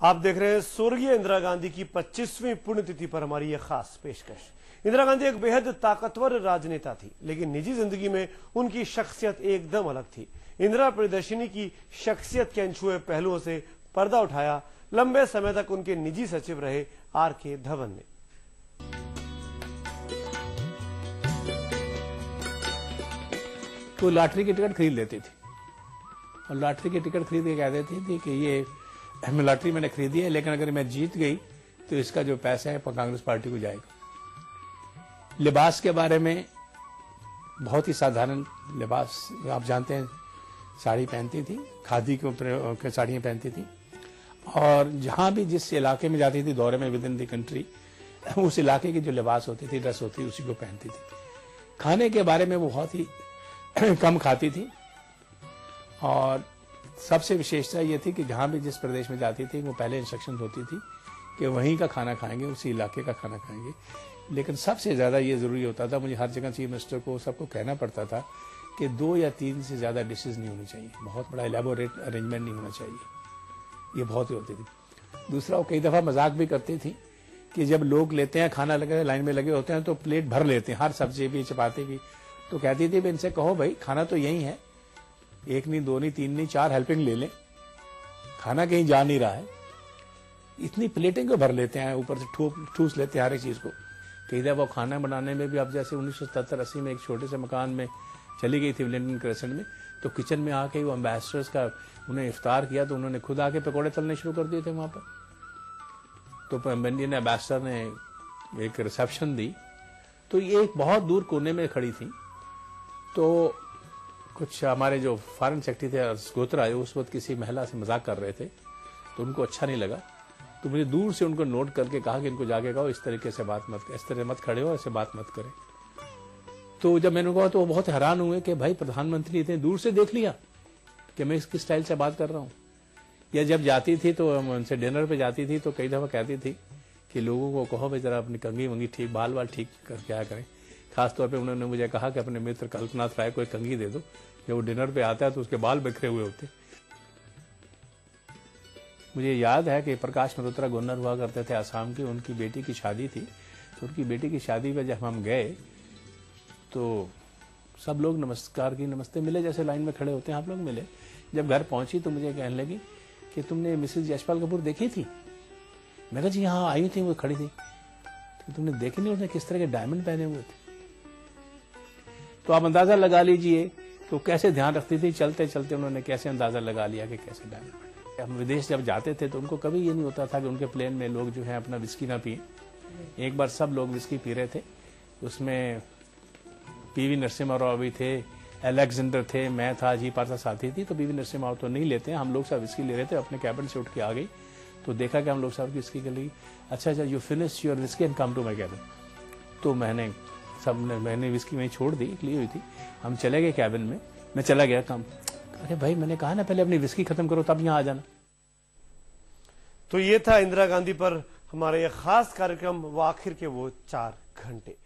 आप देख रहे हैं स्वर्गीय इंदिरा गांधी की 25वीं पुण्यतिथि पर हमारी यह खास पेशकश। इंदिरा गांधी एक बेहद ताकतवर राजनेता थी, लेकिन निजी जिंदगी में उनकी शख्सियत एकदम अलग थी। इंदिरा प्रियदर्शिनी की शख्सियत के अनछुए पहलुओं से पर्दा उठाया लंबे समय तक उनके निजी सचिव रहे आर.के. धवन ने। तो लॉटरी की टिकट खरीद लेती थी और लॉटरी की टिकट खरीद के कह देती थी कि ये लॉटरी मैंने खरीदी है, लेकिन अगर मैं जीत गई तो इसका जो पैसा है कांग्रेस पार्टी को जाएगा। लिबास के बारे में बहुत ही साधारण लिबास, आप जानते हैं, साड़ी पहनती थी, खादी के ऊपर साड़ियाँ पहनती थी और जहाँ भी जिस इलाके में जाती थी दौरे में विद इन द कंट्री, उस इलाके की जो लिबास होती थी, ड्रेस होती थी, उसी को पहनती थी। खाने के बारे में वो बहुत ही कम खाती थी और सबसे विशेषता ये थी कि जहाँ भी जिस प्रदेश में जाती थी वो पहले इंस्ट्रक्शन होती थी कि वहीं का खाना खाएंगे, उसी इलाके का खाना खाएंगे। लेकिन सबसे ज़्यादा ये ज़रूरी होता था, मुझे हर जगह चीफ मिनिस्टर को सबको कहना पड़ता था कि 2 या 3 से ज़्यादा डिशेज नहीं होनी चाहिए, बहुत बड़ा एलेबोरेट अरेंजमेंट नहीं होना चाहिए, ये बहुत ही होती थी। दूसरा, वो कई दफ़ा मजाक भी करती थी कि जब लोग लेते हैं खाना लगे लाइन में लगे होते हैं तो प्लेट भर लेते हैं, हर सब्जी भी चपाती भी, तो कहती थी इनसे कहो भाई खाना तो यही है, 1 नहीं 2 नहीं 3 नहीं 4 हेल्पिंग ले लें, खाना कहीं जा नहीं रहा है, इतनी प्लेटें क्यों भर लेते हैं, ऊपर से ठूस लेते हैं हर एक चीज को। कई दफा खाना बनाने में भी, अब जैसे 1970-80 में एक छोटे से मकान में चली गई थी विलिंगटन क्रेसेंट में, तो किचन में आके वो एम्बेसडर्स का उन्हें इफ्तार किया तो उन्होंने खुद आके पकौड़े तलने शुरू कर दिए थे वहां पर। तो इंडियन एम्बेसडर ने एक रिसेप्शन दी, तो ये एक बहुत दूर कोने में खड़ी थी, तो कुछ हमारे जो फॉरेन सेक्रेटरी थे गोत्रा, उस वक्त किसी महिला से मजाक कर रहे थे, तो उनको अच्छा नहीं लगा, तो मुझे दूर से उनको नोट करके कहा कि इनको जाके कहो इस तरीके से बात मत, इस तरह मत खड़े हो, ऐसे बात मत करें। तो जब मैंने कहा तो वो बहुत हैरान हुए कि भाई प्रधानमंत्री इतने दूर से देख लिया कि मैं इसकी स्टाइल से बात कर रहा हूँ। या जब जाती थी तो उनसे डिनर पे जाती थी तो कई दफा कहती थी कि लोगों को कहो भाई जरा अपनी कंघी वंगी ठीक, बाल बाल ठीक कर क्या करें। खासतौर पे उन्होंने मुझे कहा कि अपने मित्र कल्पनाथ राय को एक कंघी दे दो, जब वो डिनर पे आता है तो उसके बाल बिखरे हुए होते। मुझे याद है कि प्रकाश मल्होत्रा गवर्नर हुआ करते थे आसाम की, उनकी बेटी की शादी थी, तो उनकी बेटी की शादी पे जब हम गए तो सब लोग नमस्कार की नमस्ते मिले, जैसे लाइन में खड़े होते हैं आप लोग मिले। जब घर पहुंची तो मुझे कहने लगी कि तुमने मिसेज यशपाल कपूर देखी थी? मैं कहा जी हाँ आई थी, वो खड़ी थी। तो तुमने देखी नहीं उसने किस तरह के डायमंड पहने हुए थे? तो आप अंदाजा लगा लीजिए तो कैसे ध्यान रखती थी, चलते चलते उन्होंने कैसे अंदाजा लगा लिया कि कैसे डायमंड पहने। हम विदेश जब जाते थे तो उनको कभी ये नहीं होता था कि उनके प्लेन में लोग जो है अपना विस्की ना पिए। एक बार सब लोग विस्की पी रहे थे, उसमें पीवी नरसिम्हा राव भी थे, अलेक्जेंडर थे, मैं था, अजीत पार्था साथी थी। तो पीवी नरसिम्हा राव तो नहीं लेते हैं, हम लोग सब विस्की ले रहे थे, अपने कैबिन से उठ के आ गई तो देखा कि हम लोग सब विस्की के लिए, अच्छा you finish your whisky and come to my cabin. तो मैंने विस्की वहीं छोड़ दी, ली हुई थी, हम चले गए कैबिन में, मैं चला गया काम। अरे भाई मैंने कहा ना पहले अपनी विस्की खत्म करो तब यहाँ आ जाना। तो ये था इंदिरा गांधी पर हमारा यह खास कार्यक्रम, वो आखिर के वो 4 घंटे।